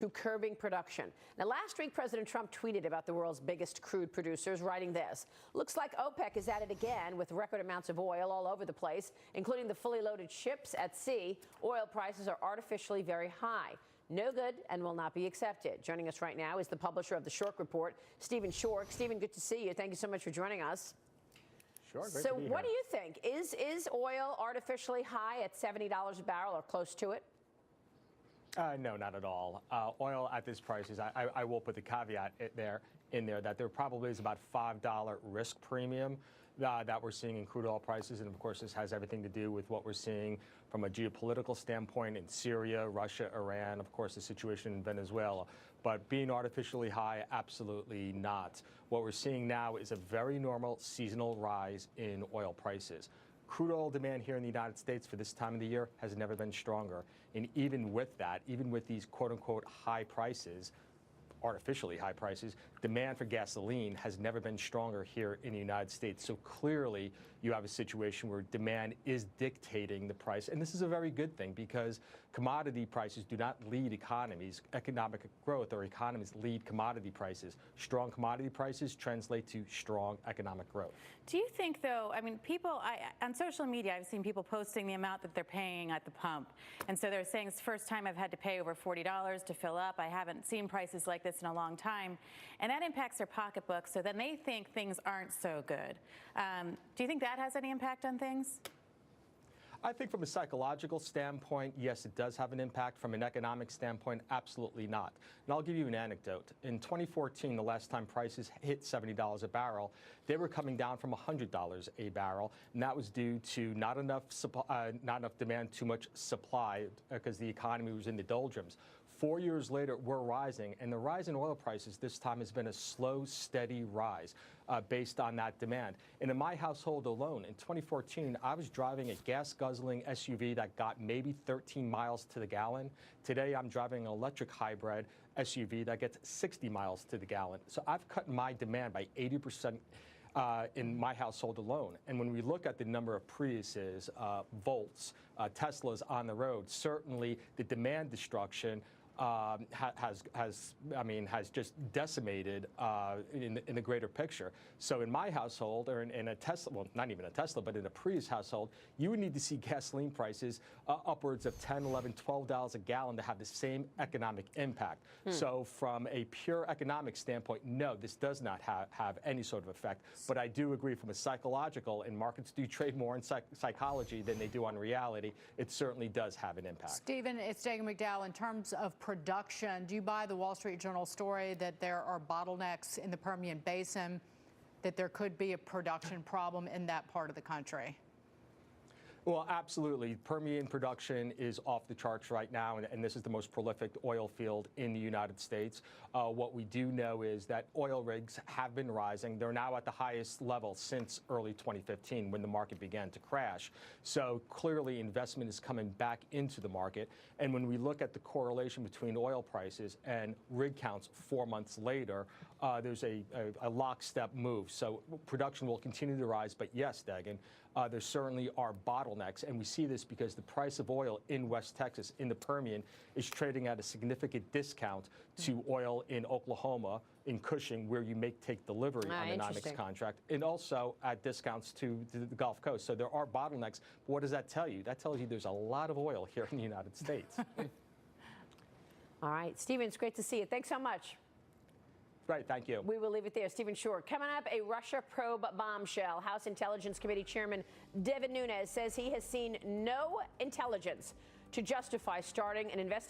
to curbing production. Now, last week, President Trump tweeted about the world's biggest crude producers, writing this: "Looks like OPEC is at it again with record amounts of oil all over the place, including the fully loaded ships at sea. Oil prices are artificially very high. No good and will not be accepted." Joining us right now is the publisher of the Schork Report, Stephen Schork. Stephen, good to see you. Thank you so much for joining us. Sure, great so to be what here. do you think? Is oil artificially high at $70 a barrel or close to it? No, not at all. Oil at this price is, I will put the caveat in there that there probably is about $5 risk premium that we're seeing in crude oil prices. And of course, this has everything to do with what we're seeing from a geopolitical standpoint in Syria, Russia, Iran, of course, the situation in Venezuela. But being artificially high, absolutely not. What we're seeing now is a very normal seasonal rise in oil prices. Crude oil demand here in the United States for this time of the year has never been stronger. And even with that, even with these quote-unquote high prices, artificially high prices, demand for gasoline has never been stronger here in the United States. So clearly, you have a situation where demand is dictating the price. And this is a very good thing because commodity prices do not lead economies. Economic growth or economies lead commodity prices. Strong commodity prices translate to strong economic growth. Do you think, though, I mean, people, on social media, I've seen people posting the amount that they're paying at the pump. And so they're saying it's the first time I've had to pay over $40 to fill up. I haven't seen prices like this in a long time, and that impacts their pocketbook, so then they think things aren't so good. Do you think that has any impact on things? I think from a psychological standpoint, yes, it does have an impact. From an economic standpoint, absolutely not. And I'll give you an anecdote. In 2014, the last time prices hit $70 a barrel, they were coming down from $100 a barrel, and that was due to not enough demand, too much supply, because the economy was in the doldrums. 4 years later, we're rising, and the rise in oil prices this time has been a slow, steady rise based on that demand. And in my household alone, in 2014, I was driving a gas-guzzling SUV that got maybe 13 miles to the gallon. Today, I'm driving an electric hybrid SUV that gets 60 miles to the gallon. So I've cut my demand by 80%. In my household alone. And when we look at the number of Priuses, Volts, Teslas on the road, certainly the demand destruction has just decimated in the greater picture. So in my household, or in a Tesla, well, not even a Tesla, but in a Prius household, you would need to see gasoline prices upwards of $10, $11, $12 a gallon to have the same economic impact. So from a pure economic standpoint, no, this does not have any sort of effect. But I do agree from a psychological, and markets do trade more in psychology than they do on reality, it certainly does have an impact. Stephen, it's Dagan McDowell. In terms of production, do you buy the Wall Street Journal story that there are bottlenecks in the Permian Basin, that there could be a production problem in that part of the country? Well, absolutely. Permian production is off the charts right now, and this is the most prolific oil field in the United States. What we do know is that oil rigs have been rising. They're now at the highest level since early 2015 when the market began to crash. So clearly investment is coming back into the market. And when we look at the correlation between oil prices and rig counts 4 months later, there's a lockstep move. So production will continue to rise. But yes, Dagan, there certainly are bottlenecks. And we see this because the price of oil in West Texas, in the Permian, is trading at a significant discount to oil in Oklahoma, in Cushing, where you take delivery on the NYMEX contract, and also at discounts to the Gulf Coast. So there are bottlenecks. But what does that tell you? That tells you there's a lot of oil here in the United States. All right, Stephen, it's great to see you. Thanks so much. Right, thank you. We will leave it there. Stephen Schork. Coming up, a Russia probe bombshell. House Intelligence Committee Chairman Devin Nunes says he has seen no intelligence to justify starting an investigation